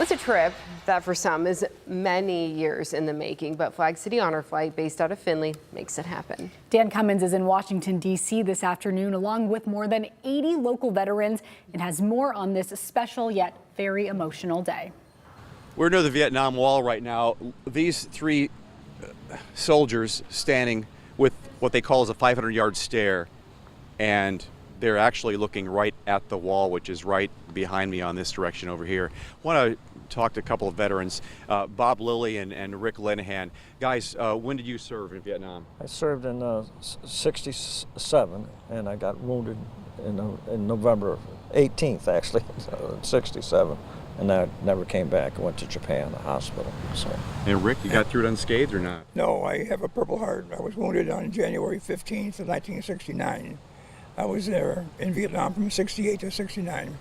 It's a trip that for some is many years in the making, but Flag City Honor Flight, based out of Findlay, makes it happen. Dan Cummins is in Washington, D.C. this afternoon, along with more than 80 local veterans, and has more on this special yet very emotional day. We're near the Vietnam Wall right now. These three soldiers standing with what they call as a 500-yard stare, and they're actually looking right at the wall, which is right behind me on this direction over here. I want to talk to a couple of veterans, Bob Lilly and Rick Linehan. Guys, when did you serve in Vietnam? I served in '67, and I got wounded in November 18th, actually, '67. And I never came back. I went to Japan, the hospital. So. And Rick, you got through it unscathed or not? No, I have a Purple Heart. I was wounded on January 15th of 1969. I was there in Vietnam from 68 to 69.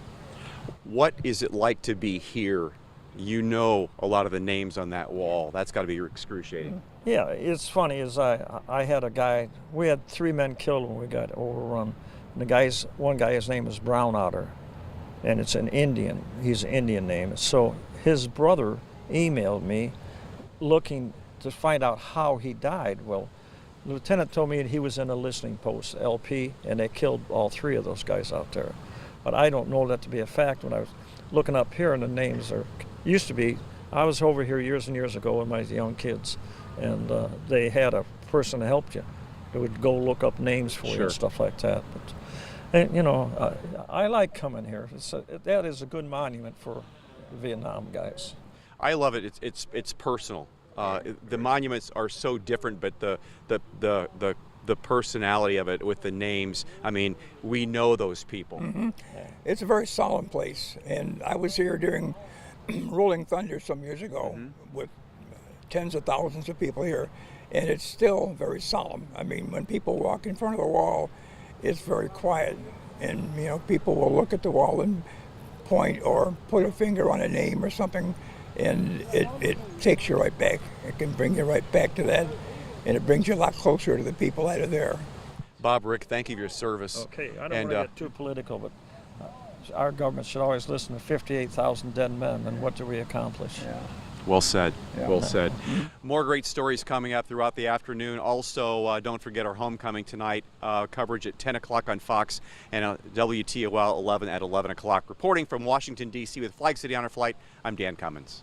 What is it like to be here? You know a lot of the names on that wall. That's got to be excruciating. Yeah, it's funny, is I had a guy, we had 3 men killed when we got overrun. And one guy, his name is Brown Otter, and it's an Indian. He's an Indian name. So his brother emailed me looking to find out how he died. Well, the lieutenant told me he was in a listening post, LP, and they killed all 3 of those guys out there. But I don't know that to be a fact. When I was looking up here, and the names used to be, I was over here years and years ago with my young kids, and they had a person to help you. They would go look up names for you and stuff like that. But, and, you know, I like coming here. That is a good monument for the Vietnam guys. I love it. It's personal. The monuments are so different, but the personality of it with the names, I mean, we know those people. Mm-hmm. It's a very solemn place, and I was here during Rolling Thunder some years ago with tens of thousands of people here, and it's still very solemn. I mean, when people walk in front of the wall, it's very quiet, and you know, people will look at the wall and point or put a finger on a name or something, and it takes you right back. It can bring you right back to that, and it brings you a lot closer to the people that are there. Bob, Rick, thank you for your service. Okay, I don't want to get too political, but our government should always listen to 58,000 dead men, and what do we accomplish? Yeah. Well said. Yeah. Well said. More great stories coming up throughout the afternoon. Also, don't forget our homecoming tonight. Coverage at 10 o'clock on Fox and WTOL 11 at 11 o'clock. Reporting from Washington, D.C. with Flag City Honor Flight, I'm Dan Cummins.